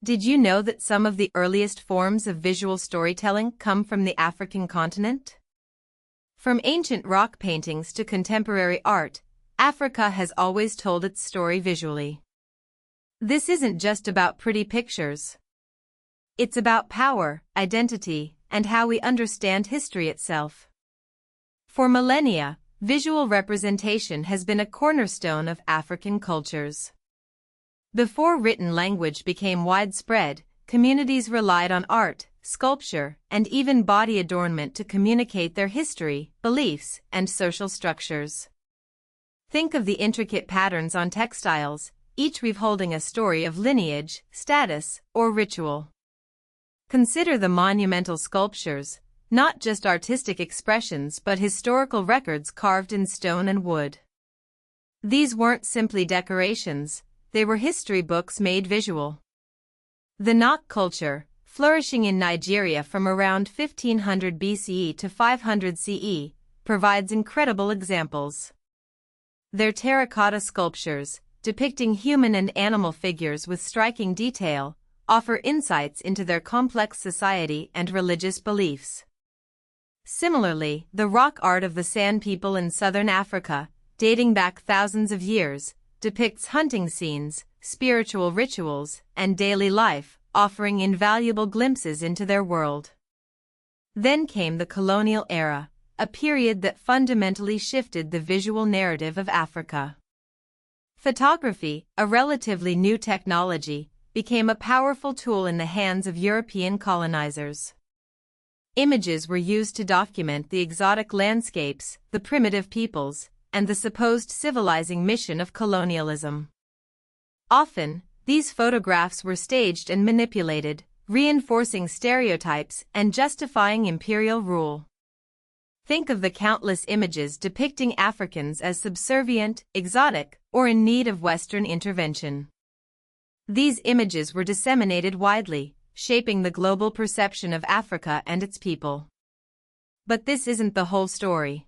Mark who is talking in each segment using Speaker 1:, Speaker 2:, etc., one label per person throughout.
Speaker 1: Did you know that some of the earliest forms of visual storytelling come from the African continent? From ancient rock paintings to contemporary art, Africa has always told its story visually. This isn't just about pretty pictures. It's about power, identity, and how we understand history itself. For millennia, visual representation has been a cornerstone of African cultures. Before written language became widespread, communities relied on art, sculpture, and even body adornment to communicate their history, beliefs, and social structures. Think of the intricate patterns on textiles, each weave holding a story of lineage, status, or ritual. Consider the monumental sculptures, not just artistic expressions but historical records carved in stone and wood. These weren't simply decorations, they were history books made visual. The Nok culture, flourishing in Nigeria from around 1500 BCE to 500 CE, provides incredible examples. Their terracotta sculptures, depicting human and animal figures with striking detail, offer insights into their complex society and religious beliefs. Similarly, the rock art of the San people in southern Africa, dating back thousands of years, depicts hunting scenes, spiritual rituals, and daily life, offering invaluable glimpses into their world. Then came the colonial era, a period that fundamentally shifted the visual narrative of Africa. Photography, a relatively new technology, became a powerful tool in the hands of European colonizers. Images were used to document the exotic landscapes, the primitive peoples, and the supposed civilizing mission of colonialism. Often, these photographs were staged and manipulated, reinforcing stereotypes and justifying imperial rule. Think of the countless images depicting Africans as subservient, exotic, or in need of Western intervention. These images were disseminated widely, shaping the global perception of Africa and its people. But this isn't the whole story.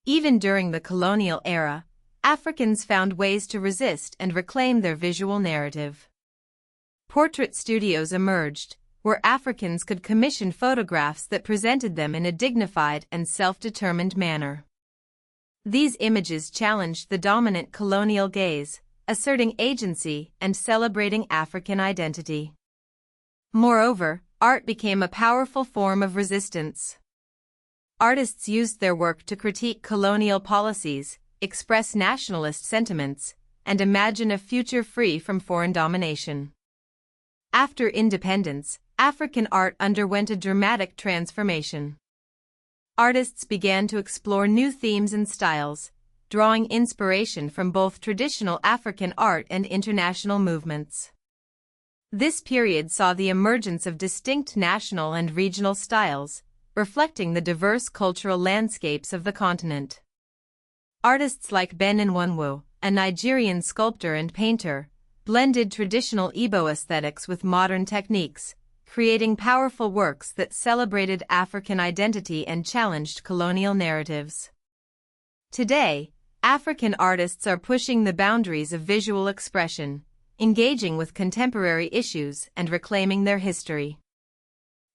Speaker 1: Even during the colonial era, Africans found ways to resist and reclaim their visual narrative. Portrait studios emerged, where Africans could commission photographs that presented them in a dignified and self-determined manner. These images challenged the dominant colonial gaze, asserting agency and celebrating African identity. Moreover, art became a powerful form of resistance. Artists used their work to critique colonial policies, express nationalist sentiments, and imagine a future free from foreign domination. After independence, African art underwent a dramatic transformation. Artists began to explore new themes and styles, drawing inspiration from both traditional African art and international movements. This period saw the emergence of distinct national and regional styles, reflecting the diverse cultural landscapes of the continent. Artists like Ben Nwanwu, a Nigerian sculptor and painter, blended traditional Igbo aesthetics with modern techniques, creating powerful works that celebrated African identity and challenged colonial narratives. Today, African artists are pushing the boundaries of visual expression, engaging with contemporary issues and reclaiming their history.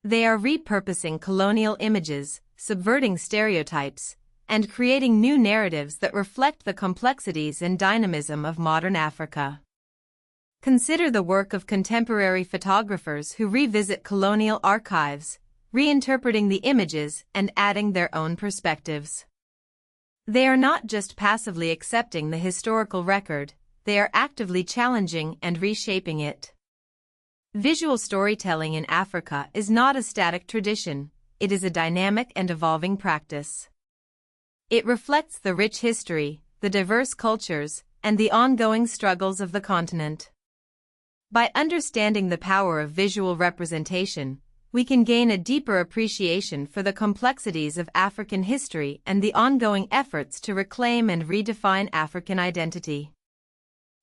Speaker 1: They are repurposing colonial images, subverting stereotypes, and creating new narratives that reflect the complexities and dynamism of modern Africa. Consider the work of contemporary photographers who revisit colonial archives, reinterpreting the images and adding their own perspectives. They are not just passively accepting the historical record, they are actively challenging and reshaping it. Visual storytelling in Africa is not a static tradition, it is a dynamic and evolving practice. It reflects the rich history, the diverse cultures, and the ongoing struggles of the continent. By understanding the power of visual representation, we can gain a deeper appreciation for the complexities of African history and the ongoing efforts to reclaim and redefine African identity.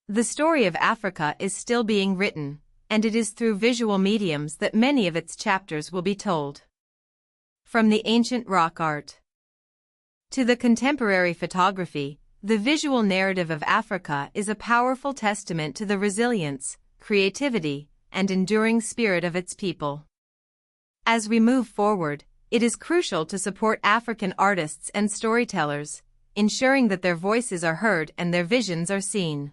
Speaker 1: The story of Africa is still being written, and it is through visual mediums that many of its chapters will be told. From the ancient rock art to the contemporary photography, the visual narrative of Africa is a powerful testament to the resilience, creativity, and enduring spirit of its people. As we move forward, it is crucial to support African artists and storytellers, ensuring that their voices are heard and their visions are seen.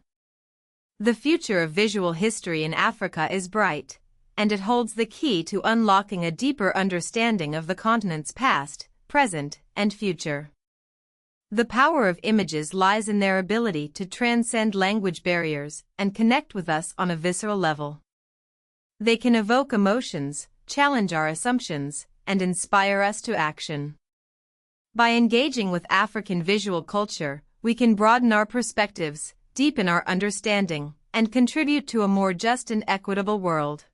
Speaker 1: The future of visual history in Africa is bright, and it holds the key to unlocking a deeper understanding of the continent's past, present, and future. The power of images lies in their ability to transcend language barriers and connect with us on a visceral level. They can evoke emotions, challenge our assumptions, and inspire us to action. By engaging with African visual culture, we can broaden our perspectives, deepen our understanding, and contribute to a more just and equitable world.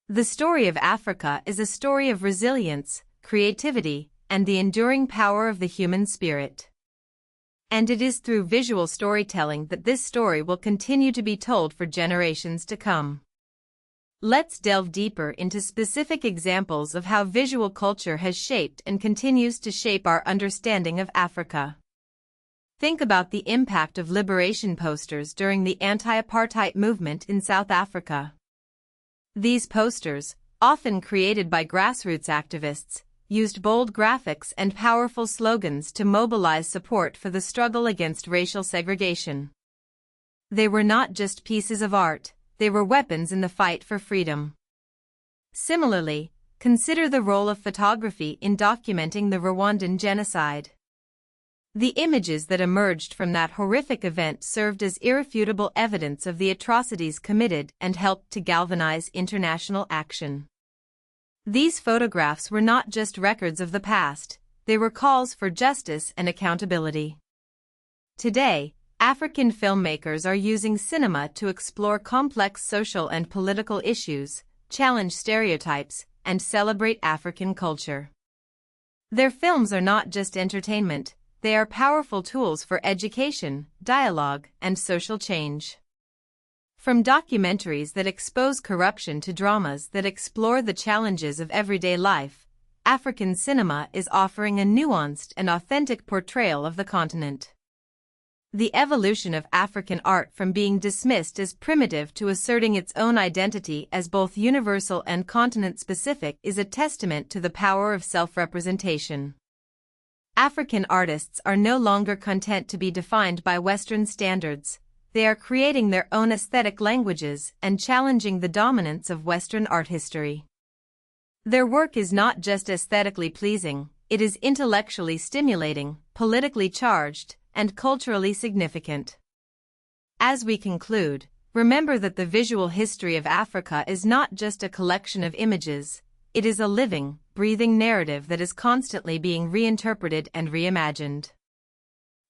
Speaker 1: The story of Africa is a story of resilience, creativity, and the enduring power of the human spirit. And it is through visual storytelling that this story will continue to be told for generations to come. Let's delve deeper into specific examples of how visual culture has shaped and continues to shape our understanding of Africa. Think about the impact of liberation posters during the anti-apartheid movement in South Africa. These posters, often created by grassroots activists, used bold graphics and powerful slogans to mobilize support for the struggle against racial segregation. They were not just pieces of art, they were weapons in the fight for freedom. Similarly, consider the role of photography in documenting the Rwandan genocide. The images that emerged from that horrific event served as irrefutable evidence of the atrocities committed and helped to galvanize international action. These photographs were not just records of the past, they were calls for justice and accountability. Today, African filmmakers are using cinema to explore complex social and political issues, challenge stereotypes, and celebrate African culture. Their films are not just entertainment, they are powerful tools for education, dialogue, and social change. From documentaries that expose corruption to dramas that explore the challenges of everyday life, African cinema is offering a nuanced and authentic portrayal of the continent. The evolution of African art from being dismissed as primitive to asserting its own identity as both universal and continent-specific is a testament to the power of self-representation. African artists are no longer content to be defined by Western standards. They are creating their own aesthetic languages and challenging the dominance of Western art history. Their work is not just aesthetically pleasing, it is intellectually stimulating, politically charged, and culturally significant. As we conclude, remember that the visual history of Africa is not just a collection of images, it is a living, breathing narrative that is constantly being reinterpreted and reimagined.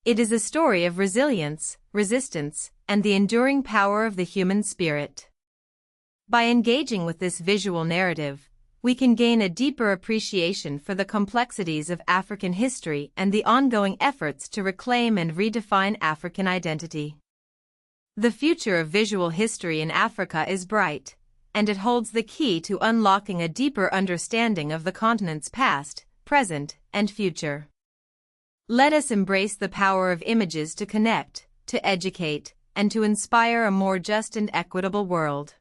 Speaker 1: It is a story of resilience, resistance, and the enduring power of the human spirit. By engaging with this visual narrative, we can gain a deeper appreciation for the complexities of African history and the ongoing efforts to reclaim and redefine African identity. The future of visual history in Africa is bright, and it holds the key to unlocking a deeper understanding of the continent's past, present, and future. Let us embrace the power of images to connect, to educate, and to inspire a more just and equitable world.